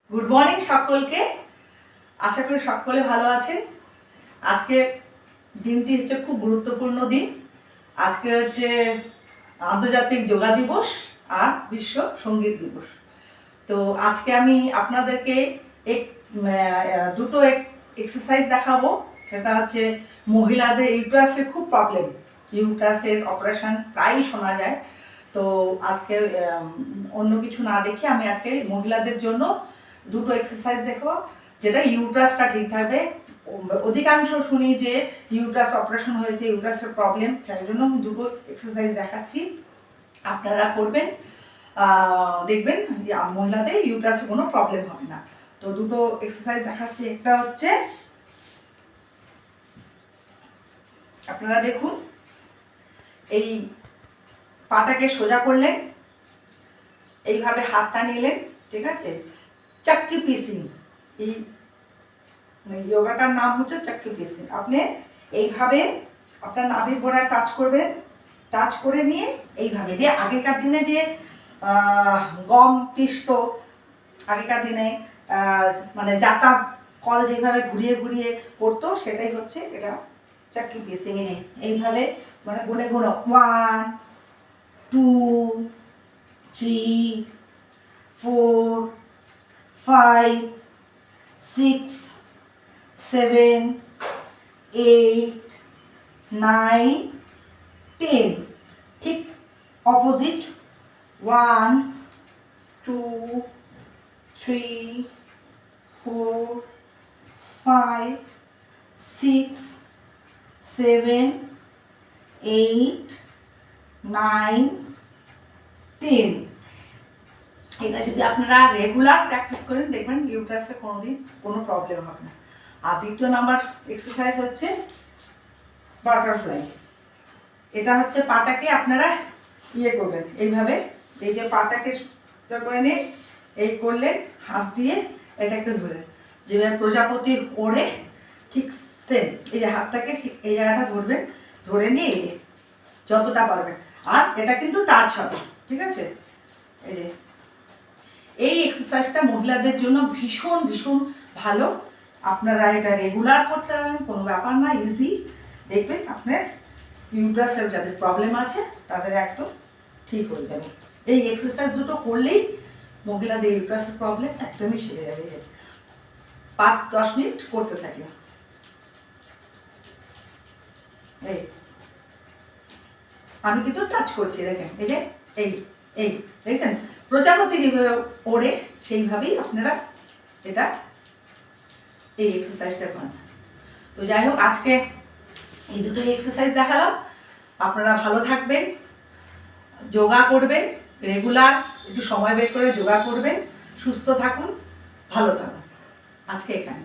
Good morning সকলকে। আশা করি সকলে ভালো আছেন। আজকে দিনটি হচ্ছে খুব গুরুত্বপূর্ণ দিন। আজকে হচ্ছে আন্তর্জাতিক যোগা দিবস আর বিশ্ব সঙ্গীত দিবস। তো আজকে আমি আপনাদেরকে দুটো এক্সারসাইজ দেখাবো। সেটা হচ্ছে মহিলাদের ইউট্রাসের খুব প্রবলেম, ইউট্রাসের অপারেশন প্রায়ই শোনা যায়। তো আজকে অন্য কিছু না দেখে আমি আজকে মহিলাদের জন্য দুটো এক্সারসাইজ দেখো, যেটা ইউট্রাসটা ঠিক থাকবে। অধিকাংশ শুনি যে ইউট্রাস অপারেশন হয়েছে, ইউট্রাসের প্রবলেম, তার জন্য আমি দুটো এক্সারসাইজ দেখাচ্ছি, আপনারা করবেন। দেখবেন মহিলাদের ইউট্রাসে কোনো প্রবলেম হবে না। তো দুটো এক্সারসাইজ দেখাচ্ছি। একটা হচ্ছে, আপনারা দেখুন, এই পাটাকে সোজা করলেন, এইভাবে হাতটা নিলেন, ঠিক আছে, চাক্কি পিসিং। এই যোগাটার নাম হচ্ছে চাক্কি পিসিং। আপনি এইভাবে আপনার নাভির গোড়ায় টাচ করবেন, টাচ করে নিয়ে এইভাবে, যে আগেকার দিনে যে গম পিসতো, আগেকার দিনে মানে জাতা কল যেভাবে ঘুরিয়ে ঘুরিয়ে করতো, সেটাই হচ্ছে এটা চাক্কি পিসিং। এইভাবে মানে গুনে গুনে 1 2 3 4 5 6 7 8 9 10, ঠিক অপোজিট 1 2 3 4 5 6 7 8 9 10। এটা যদি আপনারা রেগুলার প্র্যাকটিস করেন, দেখবেন ইউট্রাসে কোনোদিন কোনো প্রবলেম হবে না। আর দ্বিতীয় নাম্বার এক্সারসাইজ হচ্ছে বাটারফ্লাই। এটা হচ্ছে পাটাকে আপনারা করবেন এইভাবে, এই যে পাটাকে করে নিয়ে এই করলেন, হাত দিয়ে এটাকে ধরে, যেভাবে প্রজাপতি ওড়ে ঠিক সেম, এই যে হাতটাকে এই জায়গাটা ধরবেন, ধরে নিয়ে এই যে যতটা পারবেন। আর এটা কিন্তু টাচ হবে, ঠিক আছে। এই যে এই এক্সারসাইজটা মহিলাদের জন্য ভীষণ ভীষণ ভালো। আপনারা এটা রেগুলার করতে পারেন, কোনো ব্যাপার না, ইজি। দেখবেন আপনার ইউট্রাসের যাদের প্রবলেম আছে তাদের একদম ঠিক হয়ে যাবে। এই এক্সারসাইজ দুটো করলেই মহিলাদের ইউট্রাসের প্রবলেম একদমই সেরে যাবে। 5-10 মিনিট করতে থাকলে। এই আমি কিন্তু টাচ করছি, দেখেন, এই যে এই এই দেখছেন প্রজাপতি যেভাবে ওড়ে, সেইভাবেই আপনারা এটা এই এক্সারসাইজটা করেন। তো যাই হোক, আজকে এই দুটো এক্সারসাইজ দেখালাম। আপনারা ভালো থাকবেন, যোগা করবেন, রেগুলার একটু সময় বের করে যোগা করবেন, সুস্থ থাকুন, ভালো থাকুন। আজকে এখানে।